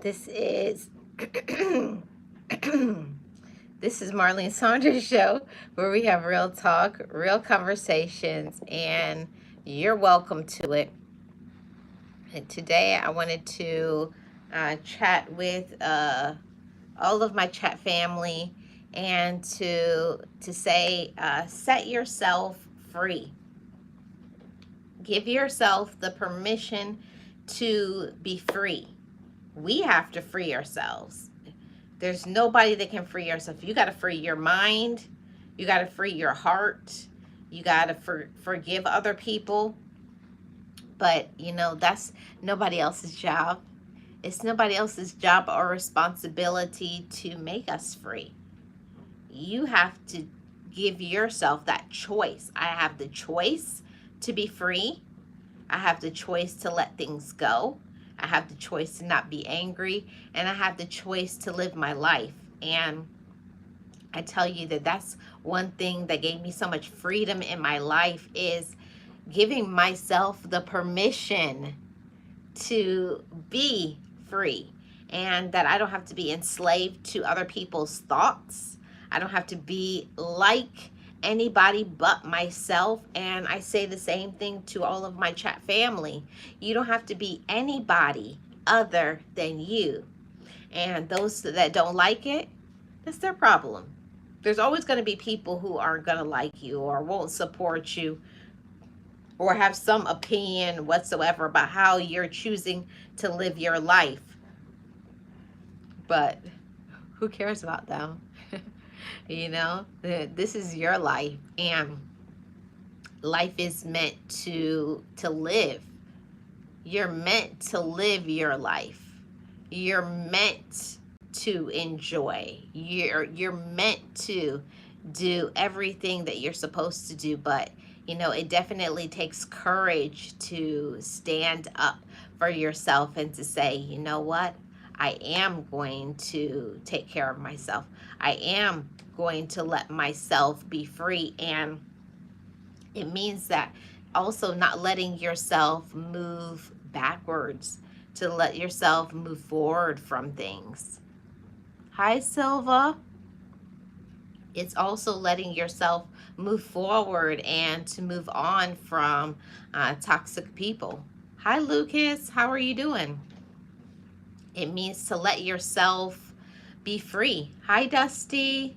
This is this is Marlene Saunders show, where we have real talk, real conversations, and you're welcome to it. And today I wanted to chat with all of my chat family and to say set yourself free. Give yourself the permission to be free. We have to free ourselves. There's nobody that can free yourself. You got to free your mind. You got to free your heart. You got to forgive other people. But, that's nobody else's job. It's nobody else's job or responsibility to make us free. You have to give yourself that choice. I have the choice to be free. I have the choice to let things go. I have the choice to not be angry, and I have the choice to live my life. And I tell you that's one thing that gave me so much freedom in my life, is giving myself the permission to be free, and that I don't have to be enslaved to other people's thoughts. I don't have to be like anybody but myself. And I say the same thing to all of my chat family. You don't have to be anybody other than you. And those that don't like it, that's their problem. There's always going to be people who aren't going to like you or won't support you or have some opinion whatsoever about how you're choosing to live your life. But who cares about them? This is your life, and life is meant to live. You're meant to live your life. You're meant to enjoy. You're meant to do everything that you're supposed to do. But it definitely takes courage to stand up for yourself and to say, you know what? I am going to take care of myself. I am going to let myself be free. And it means that also not letting yourself move backwards, to let yourself move forward from things. Hi, Silva. It's also letting yourself move forward and to move on from toxic people. Hi, Lucas. How are you doing? It means to let yourself be free. Hi, Dusty.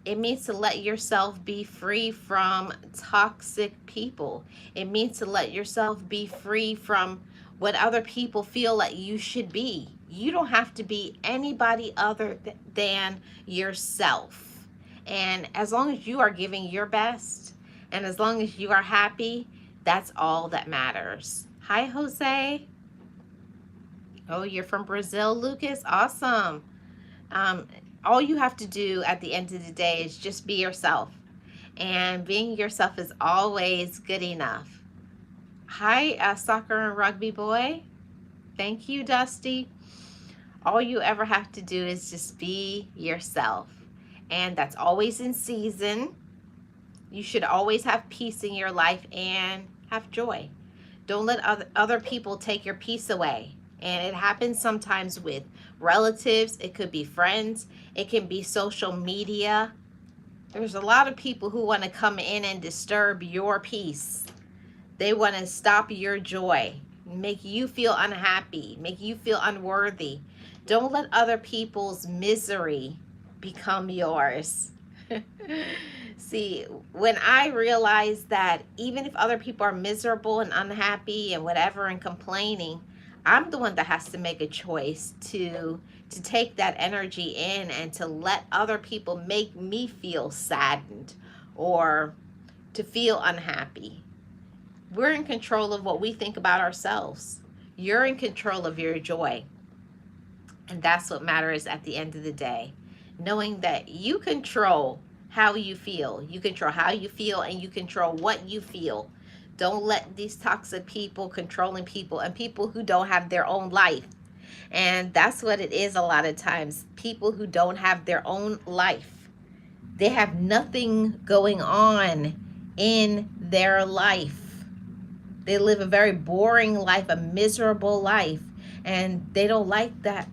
It means to let yourself be free from toxic people. It means to let yourself be free from what other people feel like you should be. You don't have to be anybody other than yourself. And as long as you are giving your best, and as long as you are happy, that's all that matters. Hi, Jose. Oh, you're from Brazil, Lucas? Awesome. All you have to do at the end of the day is just be yourself. And being yourself is always good enough. Hi, soccer and rugby boy. Thank you, Dusty. All you ever have to do is just be yourself. And that's always in season. You should always have peace in your life and have joy. Don't let other people take your peace away. And it happens sometimes with relatives. It could be friends. It can be social media. There's a lot of people who want to come in and disturb your peace. They want to stop your joy, make you feel unhappy, make you feel unworthy. Don't let other people's misery become yours. See, when I realized that even if other people are miserable and unhappy and whatever and complaining, I'm the one that has to make a choice to take that energy in and to let other people make me feel saddened or to feel unhappy. We're in control of what we think about ourselves. You're in control of your joy. And that's what matters at the end of the day. Knowing that you control how you feel. You control how you feel, and you control what you feel. Don't let these toxic people, controlling people, and people who don't have their own life. And that's what it is a lot of times. People who don't have their own life. They have nothing going on in their life. They live a very boring life, a miserable life. And they don't like that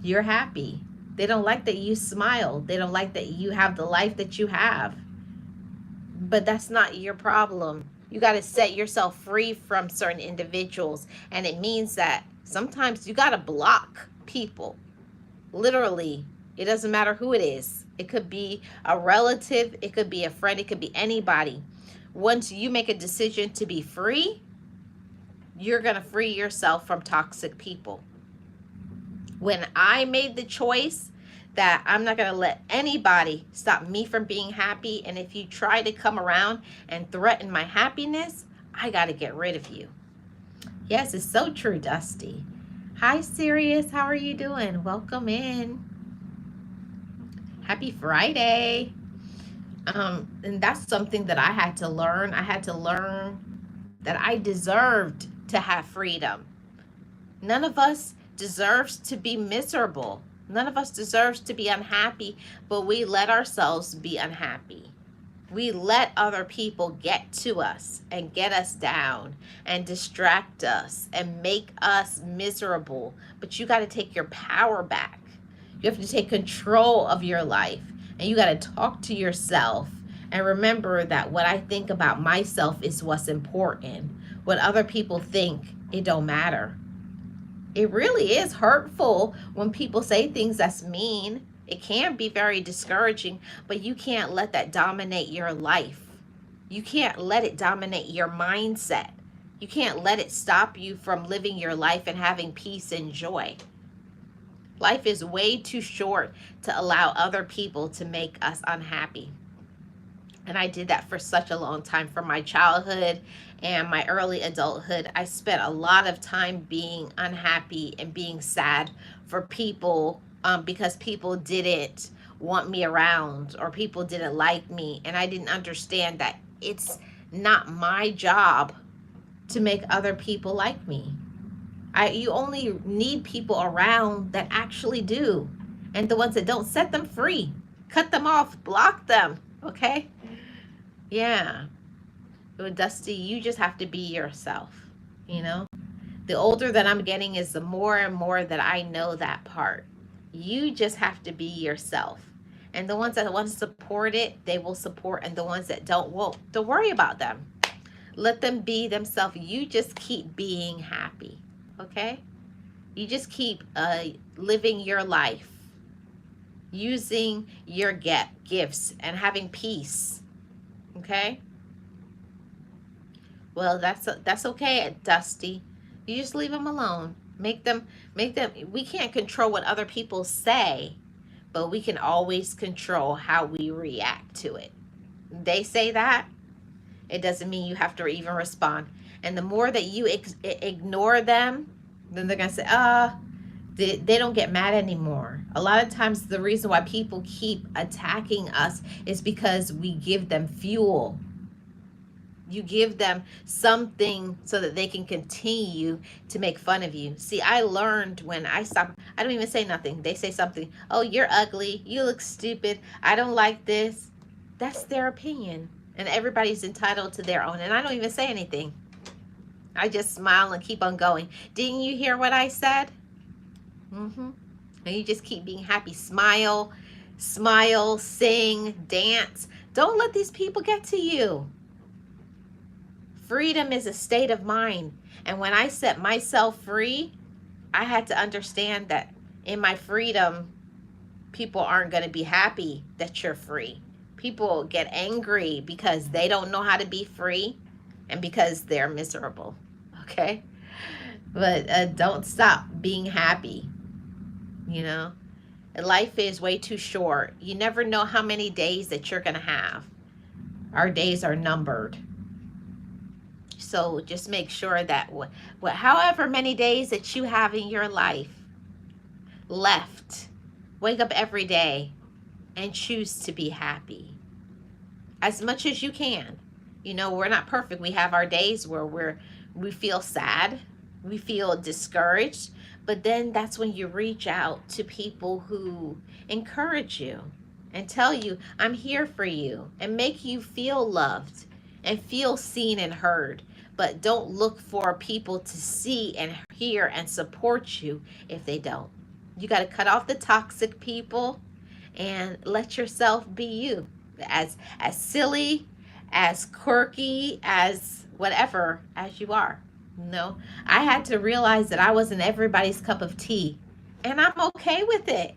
You're happy. They don't like that you smile. They don't like that you have the life that you have. But that's not your problem. You got to set yourself free from certain individuals. And it means that sometimes you got to block people. Literally, it doesn't matter who it is. It could be a relative, it could be a friend, it could be anybody. Once you make a decision to be free, you're going to free yourself from toxic people. When I made the choice that I'm not going to let anybody stop me from being happy, and if you try to come around and threaten my happiness, I got to get rid of you. Yes, it's so true, Dusty. Hi, Sirius. How are you doing? Welcome in. Happy Friday. And that's something that I had to learn. I had to learn that I deserved to have freedom. None of us deserves to be miserable. None of us deserves to be unhappy, but we let ourselves be unhappy. We let other people get to us and get us down and distract us and make us miserable. But you got to take your power back. You have to take control of your life, and you got to talk to yourself and remember that what I think about myself is what's important. What other people think, it don't matter. It really is hurtful when people say things that's mean. It can be very discouraging, but you can't let that dominate your life. You can't let it dominate your mindset. You can't let it stop you from living your life and having peace and joy. Life is way too short to allow other people to make us unhappy. And I did that for such a long time, from my childhood and my early adulthood. I spent a lot of time being unhappy and being sad for people because people didn't want me around or people didn't like me. And I didn't understand that it's not my job to make other people like me. You only need people around that actually do. And the ones that don't, set them free. Cut them off. Block them. Okay? Yeah. Dusty, you just have to be yourself. You know? The older that I'm getting is the more and more that I know that part. You just have to be yourself. And the ones that want to support it, they will support. And the ones that don't, won't. Don't worry about them. Let them be themselves. You just keep being happy. Okay? You just keep living your life. Using your gifts and having peace. Okay? Well, that's okay, Dusty. You just leave them alone. Make them, we can't control what other people say, but we can always control how we react to it. They say that, it doesn't mean you have to even respond. And the more that you ignore them, then they're going to say, they don't get mad anymore. A lot of times the reason why people keep attacking us is because we give them fuel. You give them something so that they can continue to make fun of you. See, I learned when I stopped, I don't even say nothing. They say something, oh, you're ugly, you look stupid, I don't like this. That's their opinion. And everybody's entitled to their own. And I don't even say anything. I just smile and keep on going. Didn't you hear what I said? And you just keep being happy. Smile, sing, dance. Don't let these people get to you. Freedom is a state of mind. And when I set myself free, I had to understand that in my freedom, people aren't going to be happy that you're free. People get angry because they don't know how to be free and because they're miserable. Okay? But don't stop being happy. You know? Life is way too short. You never know how many days that you're going to have. Our days are numbered. So just make sure that however many days that you have in your life left, wake up every day and choose to be happy as much as you can. You know, we're not perfect. We have our days where we feel sad, we feel discouraged, but then that's when you reach out to people who encourage you and tell you, I'm here for you, and make you feel loved and feel seen and heard. But don't look for people to see and hear and support you if they don't. You got to cut off the toxic people and let yourself be you. As silly, as quirky, as whatever as you are. No, I had to realize that I wasn't everybody's cup of tea, and I'm okay with it.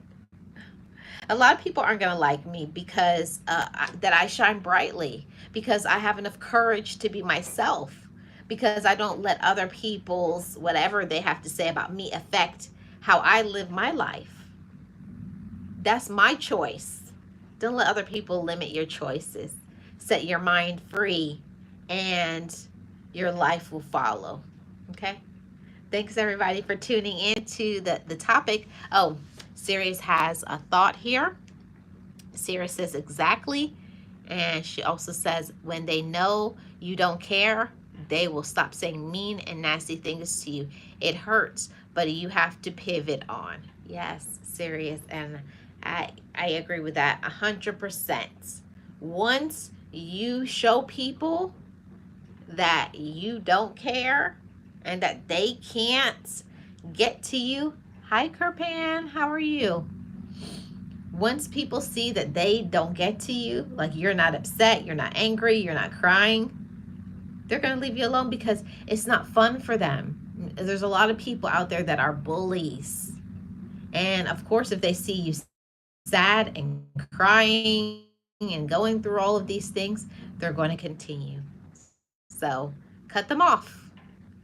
A lot of people aren't going to like me because that I shine brightly, because I have enough courage to be myself, because I don't let other people's whatever they have to say about me affect how I live my life. That's my choice. Don't let other people limit your choices. Set your mind free, and your life will follow. Okay? Thanks everybody for tuning in to the topic. Oh, Sirius has a thought here. Sirius says exactly. And she also says, when they know you don't care, they will stop saying mean and nasty things to you. It hurts, but you have to pivot on. Yes, Sirius. And I agree with that 100%. Once you show people that you don't care and that they can't get to you. Hi, Kerpan. How are you? Once people see that they don't get to you, like you're not upset, you're not angry, you're not crying, they're going to leave you alone because it's not fun for them. There's a lot of people out there that are bullies. And of course, if they see you sad and crying and going through all of these things, they're going to continue. So cut them off.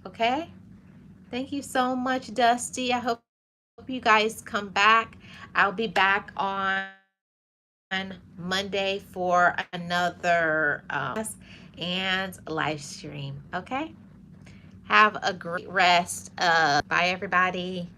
Okay? Thank you so much, Dusty. I hope you guys come back. I'll be back on Monday for another and live stream. Okay? Have a great rest. Bye, everybody.